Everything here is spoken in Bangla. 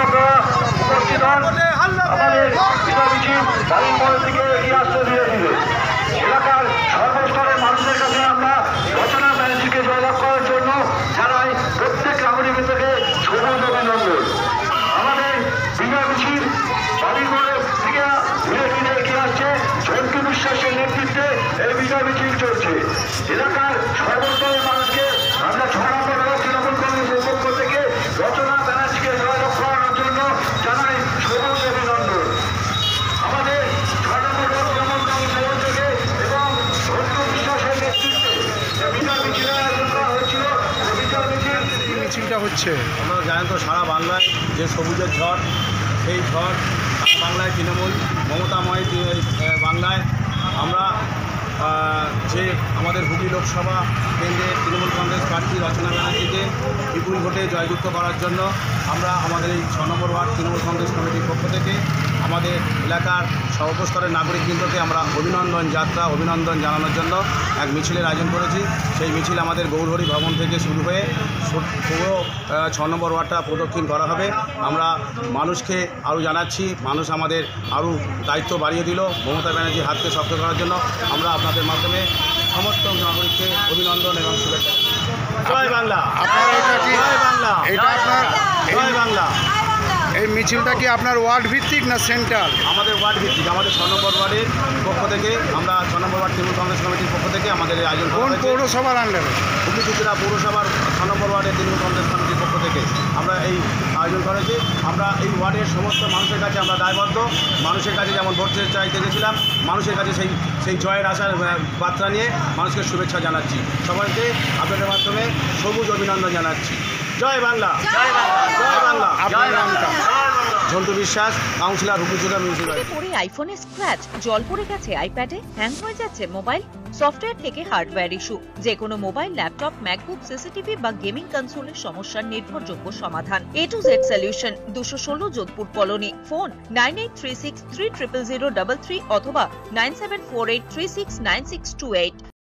আপনারা উপস্থিত হন। আমাদের বিজয় মিছিল বাড়ির মোড়ের দিকে এগিয়ে আসতে ধীরে ধীরে। এলাকার সর্বস্তরের মানুষের কাছে আমরা রচনা ব্যানার্জিকে জয়লাভ করার জন্য জানাই প্রত্যেক নাগরিককে সবুজ অভিনন্দন। আমাদের বিজয় মিছিল বাড়ির মোড়ের দিকে ধীরে ধীরে এগিয়ে আসছে। ঝন্টু বিশ্বাসের নেতৃত্বে এই বিজয় মিছিল চলছে। এলাকার সর্বস্তরের মানুষকে আমরা 6 নম্বর তৃণমূল কংগ্রেসের পক্ষ থেকে রচনা ব্যানার্জিকে জয়লাভ করানোর জন্য জানাই সবুজ অভিনন্দন। আমাদের 6 নম্বর তৃণমূল কংগ্রেসের উদ্যোগে এবং ঝন্টু বিশ্বাসের নেতৃত্বে বিজয় মিছিলের আয়োজন করা হয়েছিল। মিছিলটা হচ্ছে আপনারা জানেন তো, সারা বাংলায় যে সবুজের ঝড়, সেই ঝড় সারা বাংলায় তৃণমূল মমতাময় বাংলায় আমরা যে আমাদের হুগলি লোকসভা কেন্দ্রে তৃণমূল কংগ্রেস প্রার্থী রচনা ব্যানার্জিকে বিপুল ভোটে জয়যুক্ত করার জন্য আমরা আমাদের এই 6 নম্বর ওয়ার্ড তৃণমূল কংগ্রেস কমিটির পক্ষ থেকে আমাদের এলাকার সর্বস্তরের নাগরিকবৃন্দকে আমরা অভিনন্দন জানানোর জন্য এক মিছিলের আয়োজন করেছি। সেই মিছিল আমাদের গৌরহরি ভবন থেকে শুরু হয়ে পুরো 6 নম্বর ওয়ার্ডটা প্রদক্ষিণ করা হবে। আমরা মানুষকে আরও জানাচ্ছি, মানুষ আমাদের আরও দায়িত্ব বাড়িয়ে দিল মমতা ব্যানার্জির হাতকে শক্ত করার জন্য। আমরা আপনাদের মাধ্যমে সমস্ত নাগরিককে অভিনন্দন এবং শুভেচ্ছা। জয় বাংলা। জয় বাংলা। জয় বাংলা। এই মিছিলটা কি আপনার ওয়ার্ড ভিত্তিক না সেন্ট্রাল? আমাদের ওয়ার্ড ভিত্তিক, আমাদের 6 নম্বর ওয়ার্ডের পক্ষ থেকে আমরা 6 নম্বর ওয়ার্ড তৃণমূল কংগ্রেস কমিটির পক্ষ থেকে আমাদের এই আয়োজন করা হয়েছে। পৌরসভার আন্ডারে হুগলি চুচুড়া পৌরসভার 6 নম্বর ওয়ার্ডের তৃণমূল কংগ্রেস কমিটির পক্ষ থেকে আমরা এই আয়োজন করেছি। আমরা এই ওয়ার্ডের সমস্ত মানুষের কাছে আমরা দায়বদ্ধ। মানুষের কাছে যেমন ভোট চাইতে গেছিলাম, মানুষের কাছে সেই জয়ের আশার বার্তা নিয়ে মানুষকে শুভেচ্ছা জানাচ্ছি। সবাইকে আপনাদের মাধ্যমে সবুজ অভিনন্দন জানাচ্ছি। জয় বাংলা। জয় বাংলা। আপনার নামটা? ঝন্টু বিশ্বাস, কাউন্সিলর, হুগলি চুচুড়া মিউনিসিপ্যালিটি। পড়ে আইফোনে স্ক্র্যাচ, জল পড়ে গেছে আইপ্যাডে, হ্যাং হয়ে যাচ্ছে মোবাইল, সফটওয়্যার থেকে হার্ডওয়্যার ইস্যু, যে কোনো মোবাইল, ল্যাপটপ, ম্যাকবুক, সিসিটিভি বা গেমিং কনসোলের সমস্যার নির্ভরযোগ্য সমাধান। A to Z solution, 216 Jodhpur colony. Phone 9836300033 অথবা 9748369628।